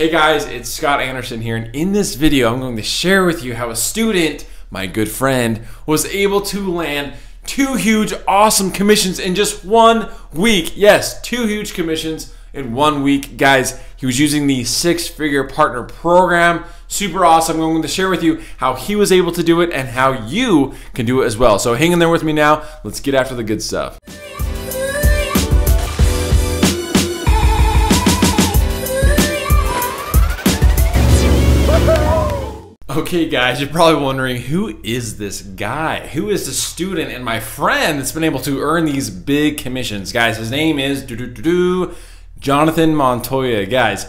Hey guys, it's Scott Anderson here, and in this video I'm going to share with you how a student, my good friend, was able to land 2 huge awesome commissions in just 1 week. Yes, 2 huge commissions in 1 week. Guys, he was using the 6-figure partner program. Super awesome. I'm going to share with you how he was able to do it and how you can do it as well. So hang in there with me now. Let's get after the good stuff. Okay guys, you're probably wondering, who is this guy? Who is the student and my friend that's been able to earn these big commissions? Guys, his name is Jonathan Montoya. Guys,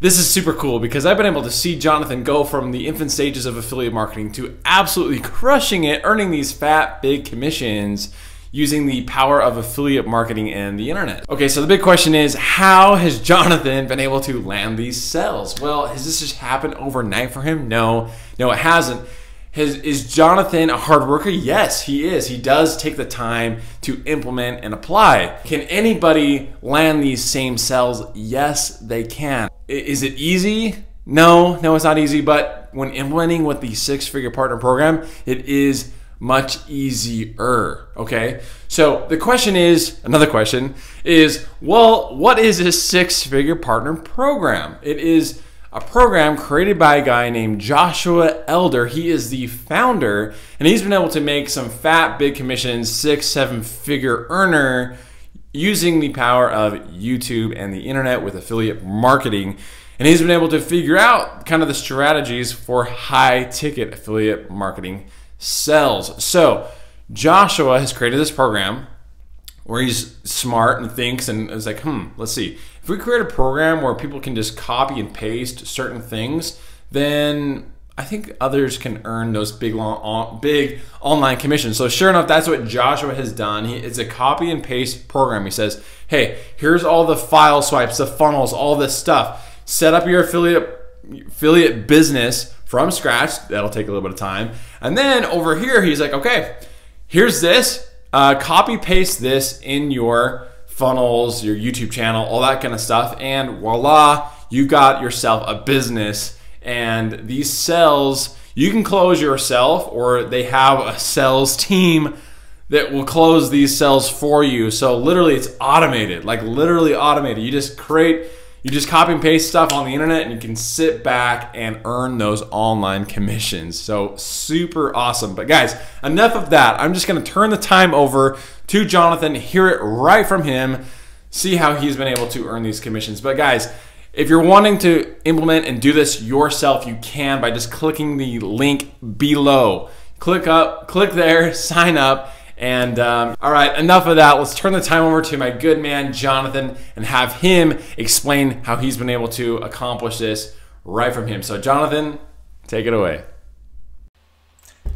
this is super cool because I've been able to see Jonathan go from the infant stages of affiliate marketing to absolutely crushing it, earning these fat, big commissions using the power of affiliate marketing and the internet. Okay, so the big question is, how has Jonathan been able to land these sales? Well, has this just happened overnight for him? No, it hasn't. Is Jonathan a hard worker? Yes, he is. He does take the time to implement and apply. Can anybody land these same sales? Yes, they can. Is it easy? No, it's not easy, but when implementing with the 6-figure partner program, it is much easier, okay? So the question is, another question is, well, what is this 6-figure partner program? It is a program created by a guy named Joshua Elder. He is the founder, and he's been able to make some fat, big commissions, 6-7-figure earner using the power of YouTube and the internet with affiliate marketing. And he's been able to figure out kind of the strategies for high-ticket affiliate marketing sales. So Joshua has created this program where he's smart and thinks and is like, let's see. If we create a program where people can just copy and paste certain things, then I think others can earn those big online commissions. So sure enough, that's what Joshua has done. It's a copy and paste program. He says, hey, here's all the file swipes, the funnels, all this stuff. Set up your affiliate business from scratch. That'll take a little bit of time. And then over here, he's like, okay, here's this. Copy paste this in your funnels, your YouTube channel, all that kind of stuff. And voila, you got yourself a business. And these sales, you can close yourself, or they have a sales team that will close these sales for you. So literally it's automated, like literally automated. You just copy and paste stuff on the internet and you can sit back and earn those online commissions. So super awesome. But guys, enough of that. I'm just gonna turn the time over to Jonathan, hear it right from him, see how he's been able to earn these commissions. But guys, if you're wanting to implement and do this yourself, you can by just clicking the link below. Click there, sign up. And all right, enough of that. Let's turn the time over to my good man, Jonathan, and have him explain how he's been able to accomplish this right from him. So Jonathan, take it away.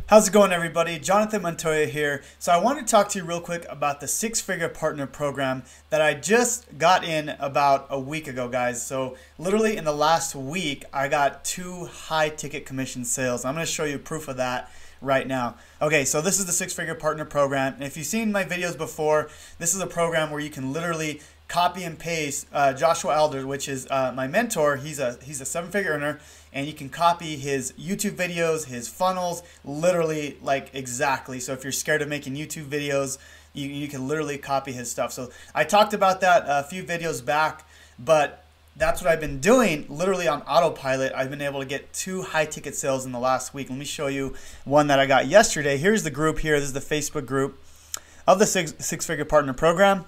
How's it going, everybody? Jonathan Montoya here. So I want to talk to you real quick about the 6-figure partner program that I just got in about a week ago, guys. So literally in the last week, I got 2 high-ticket commission sales. I'm going to show you proof of that right now. Okay, so this is the 6-figure partner program, and if you've seen my videos before, this is a program where you can literally copy and paste Joshua Elder, which is my mentor. He's a 7-figure earner, and you can copy his YouTube videos, his funnels, literally like exactly. So if you're scared of making YouTube videos, you can literally copy his stuff. So I talked about that a few videos back, but that's what I've been doing literally on autopilot. I've been able to get 2 high-ticket sales in the last week. Let me show you one that I got yesterday. Here's the group here. This is the Facebook group of the 6-figure partner program.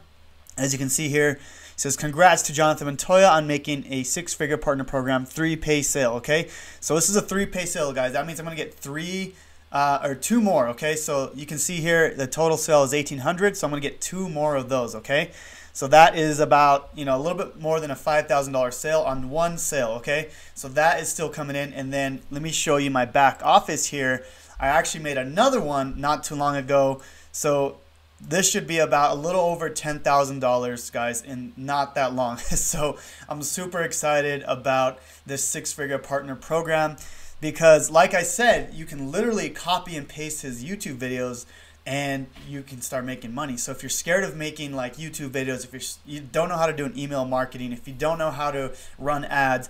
As you can see here, it says, congrats to Jonathan Montoya on making a 6-figure partner program 3-pay sale, okay? So this is a 3-pay sale, guys. That means I'm going to get 2 more, okay? So you can see here the total sale is $1,800, so I'm going to get 2 more of those, okay? So that is about, a little bit more than a $5,000 sale on one sale, okay? So that is still coming in. And then let me show you my back office here. I actually made another one not too long ago. So this should be about a little over $10,000, guys, in not that long. So I'm super excited about this 6-figure partner program because, like I said, you can literally copy and paste his YouTube videos and you can start making money. So if you're scared of making like YouTube videos, if you don't know how to do an email marketing, if you don't know how to run ads,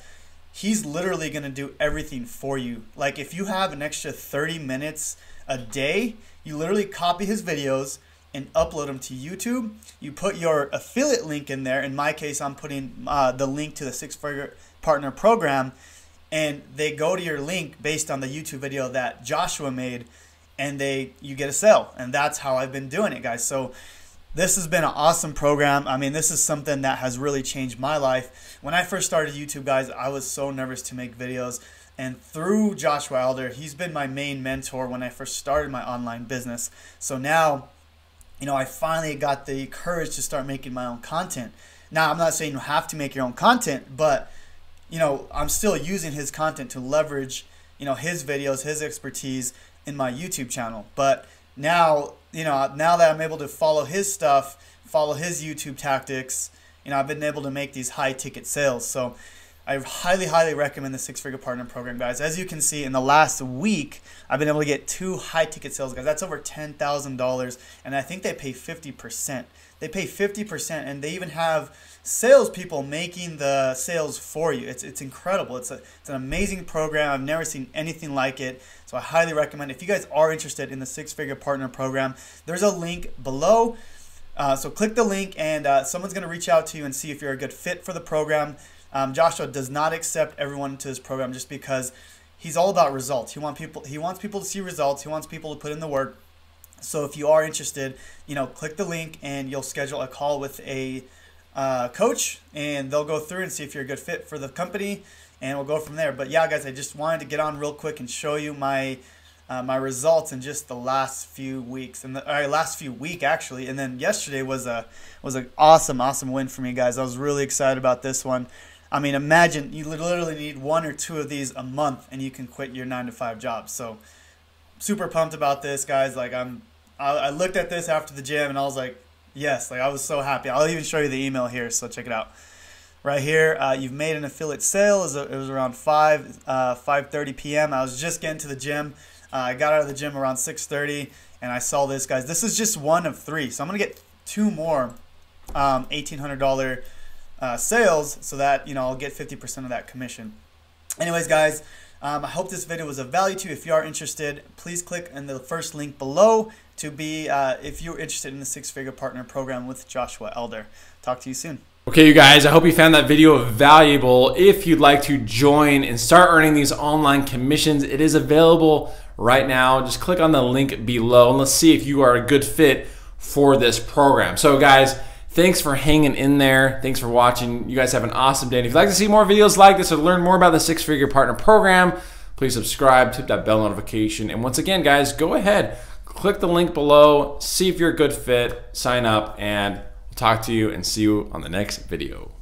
he's literally going to do everything for you. Like if you have an extra 30 minutes a day, you literally copy his videos and upload them to YouTube. You put your affiliate link in there. In my case, I'm putting the link to the Six Figure Partner Program, and they go to your link based on the YouTube video that Joshua made, and you get a sale. And that's how I've been doing it, guys. So this has been an awesome program. I mean, this is something that has really changed my life. When I first started YouTube, guys, I was so nervous to make videos. And through Joshua Elder, he's been my main mentor when I first started my online business. So now, you know, I finally got the courage to start making my own content. Now, I'm not saying you have to make your own content, but, you know, I'm still using his content to leverage, you know, his videos, his expertise in my YouTube channel. But now, you know, now that I'm able to follow his stuff, follow his YouTube tactics, you know, I've been able to make these high ticket sales. So I highly recommend the Six Figure Partner Program, guys. As you can see, in the last week, I've been able to get 2 high ticket sales, guys. That's over $10,000, and I think they pay 50%. They pay 50%, and they even have salespeople making the sales for you. It's incredible. It's an amazing program. I've never seen anything like it. So I highly recommend it. If you guys are interested in the Six Figure Partner Program, there's a link below. So click the link, and someone's going to reach out to you and see if you're a good fit for the program. Joshua does not accept everyone to his program just because he's all about results. He wants people to see results. He wants people to put in the work. So if you are interested, you know, click the link and you'll schedule a call with a coach, and they'll go through and see if you're a good fit for the company, and we'll go from there. But yeah, guys, I just wanted to get on real quick and show you my my results in just the last few weeks, and last few week actually. And then yesterday was an awesome win for me, guys. I was really excited about this one. I mean, imagine you literally need 1 or 2 of these a month, and you can quit your 9-to-5 job. So super pumped about this, guys. Like I looked at this after the gym, and I was like, yes, like I was so happy. I'll even show you the email here, so check it out. Right here, you've made an affiliate sale. It was around 5:30 p.m. I was just getting to the gym. I got out of the gym around 6:30, and I saw this, guys. This is just 1 of 3, so I'm gonna get 2 more $1,800 sales, so that, you know, I'll get 50% of that commission. Anyways, guys, I hope this video was of value to you. If you are interested, please click in the first link below to be if you're interested in the Six Figure Partner Program with Joshua Elder. Talk to you soon. Okay, you guys, I hope you found that video valuable. If you'd like to join and start earning these online commissions, it is available right now. Just click on the link below, and let's see if you are a good fit for this program. So guys, thanks for hanging in there. Thanks for watching. You guys have an awesome day. And if you'd like to see more videos like this or learn more about the Six Figure Partner Program, please subscribe, hit that bell notification. And once again, guys, go ahead, click the link below, see if you're a good fit, sign up, and we'll talk to you and see you on the next video.